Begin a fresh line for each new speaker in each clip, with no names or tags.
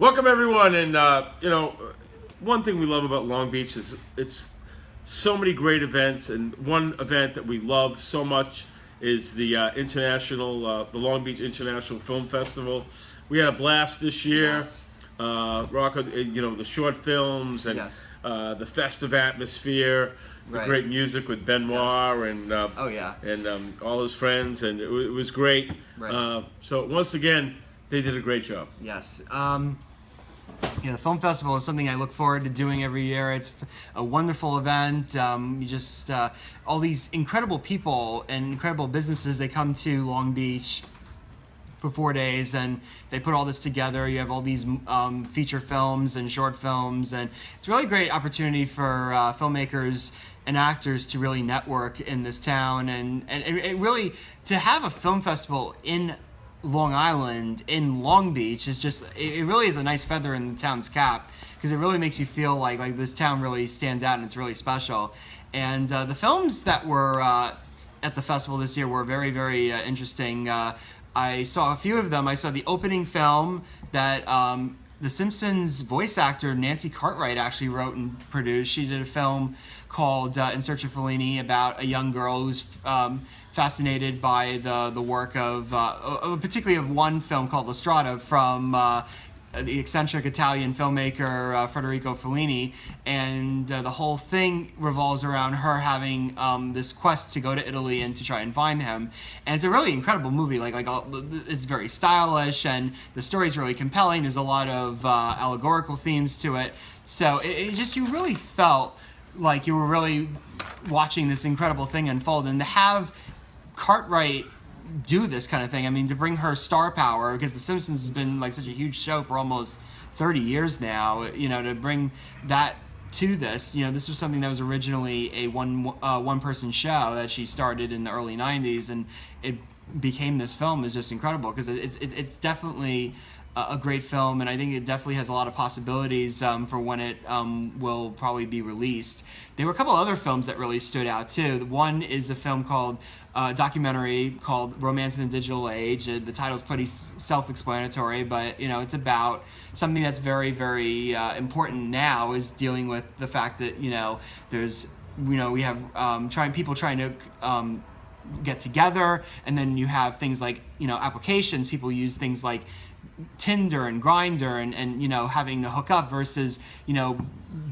Welcome everyone, and one thing we love about Long Beach is it's so many great events, and one event that we love so much is the the Long Beach International Film Festival. We had a blast this year.
Yes.
The short films and
Yes.
The festive atmosphere, the
Right.
great music with Benoit and
Oh, yeah.
and all his friends, and it was great.
Right.
So once again, they did a great job.
Yes. The film festival is something I look forward to doing every year. It's a wonderful event. All these incredible people and incredible businesses, they come to Long Beach for 4 days, and they put all this together. You have all these feature films and short films, and it's a really great opportunity for filmmakers and actors to really network in this town, and it really, to have a film festival in Long Island, in Long Beach, is just, it really is a nice feather in the town's cap, because it really makes you feel like this town really stands out and it's really special. And the films that were at the festival this year were very, very interesting. I saw a few of them. I saw the opening film that The Simpsons voice actor Nancy Cartwright actually wrote and produced. She did a film called In Search of Fellini about a young girl who's fascinated by the work of particularly of one film called La Strada from the eccentric Italian filmmaker Federico Fellini, and the whole thing revolves around her having this quest to go to Italy and to try and find him. And it's a really incredible movie. It's very stylish, and the story's really compelling. There's a lot of allegorical themes to it. So you really felt like you were really watching this incredible thing unfold, and to have Cartwright do this kind of thing, I mean, to bring her star power, because The Simpsons has been like such a huge show for almost 30 years now, to bring that to this, this was something that was originally a one person show that she started in the early 90s, and it became this film, is just incredible, because it's definitely a great film, and I think it definitely has a lot of possibilities for when it will probably be released. There were a couple other films that really stood out too. One is a film called documentary called Romance in the Digital Age. The title's pretty self-explanatory, but it's about something that's very, very important now, is dealing with the fact that there's we have people trying to get together, and then you have things like applications. People use things like Tinder and Grindr and having to hook up versus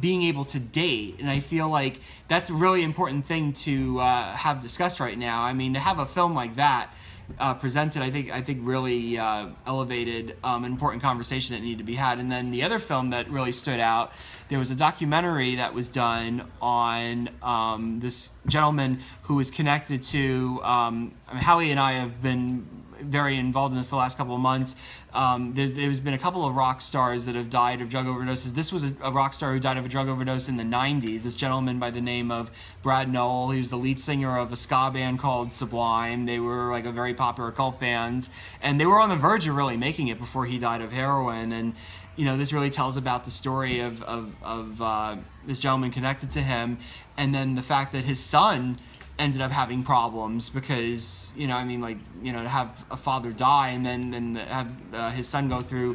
being able to date. And I feel like that's a really important thing to have discussed right now. I mean, to have a film like that presented, I think really elevated an important conversation that needed to be had. And then the other film that really stood out, there was a documentary that was done on this gentleman who was connected to Howie and I have been very involved in this the last couple of months. There's been a couple of rock stars that have died of drug overdoses. This was a rock star who died of a drug overdose in the 90s. This gentleman by the name of Brad Knoll. He was the lead singer of a ska band called Sublime. They were like a very popular cult band, and they were on the verge of really making it before he died of heroin. And this really tells about the story of this gentleman connected to him, and then the fact that his son ended up having problems because to have a father die and then have his son go through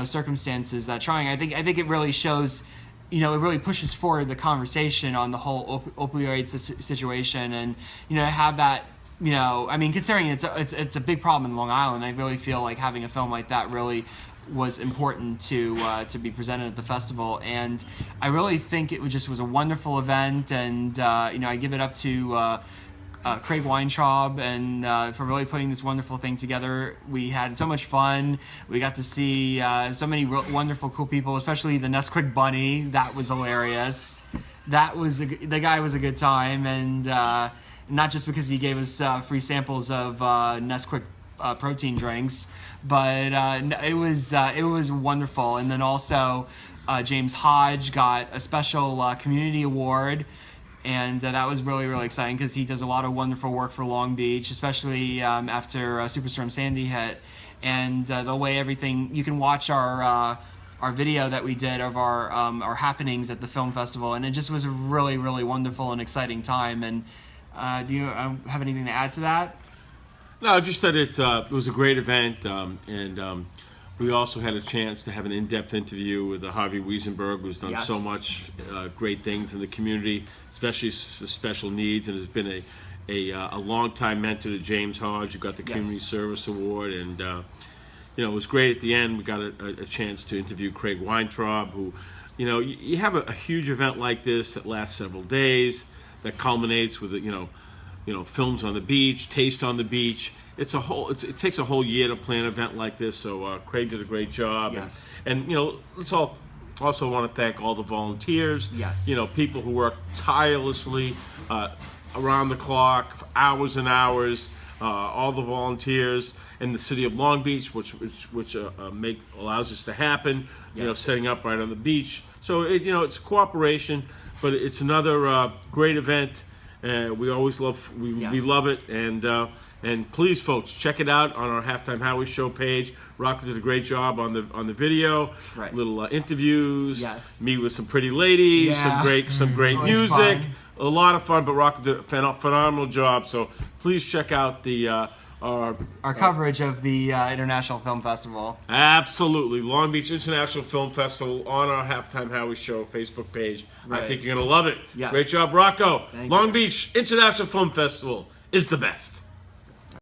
circumstances that trying. I think it really shows, it really pushes forward the conversation on the whole opioid situation, and have that, considering it's a big problem in Long Island, I really feel like having a film like that really was important to be presented at the festival. And I really think it was a wonderful event, and I give it up to Craig Weintraub and for really putting this wonderful thing together. We had so much fun. We got to see so many wonderful, cool people, especially the Nesquik bunny. That was hilarious. The guy was a good time, and not just because he gave us free samples of Nesquik protein drinks, but it was wonderful. And then also James Hodge got a special community award, and that was really, really exciting because he does a lot of wonderful work for Long Beach, especially after Superstorm Sandy hit. And the way everything, you can watch our video that we did of our happenings at the film festival, and it just was a really, really wonderful and exciting time. And do you have anything to add to that?
No, just that it was a great event, and We also had a chance to have an in-depth interview with Howie Wiesenberg, who's done
Yes.
so much great things in the community, especially for special needs, and has been a longtime mentor to James Hodge, who got the Community Service Award. And it was great at the end. We got a chance to interview Craig Weintraub, who, you have a huge event like this that lasts several days, that culminates with films on the beach, taste on the beach. It takes a whole year to plan an event like this. So Craig did a great job.
Yes.
And let's also want to thank all the volunteers.
Yes.
People who work tirelessly around the clock for hours and hours. All the volunteers in the city of Long Beach, which allows this to happen.
Yes.
Setting up right on the beach. So it's a cooperation, but it's another great event. We always we love it, and please, folks, check it out on our Halftime Howie Show page. Rocco did a great job on the video.
Right.
Little interviews.
Yes.
Me with some pretty ladies.
Yeah.
Some great
Always
music.
fun.
A lot of fun, but Rocco did a phenomenal job. So please check out our
coverage of the International Film Festival.
absolutely Long Beach International Film Festival on our Halftime Howie Show Facebook page.
Right.
I think you're gonna love it.
Yes.
Great job, Rocco.
Thank
Long
you.
Beach International Film Festival is the best.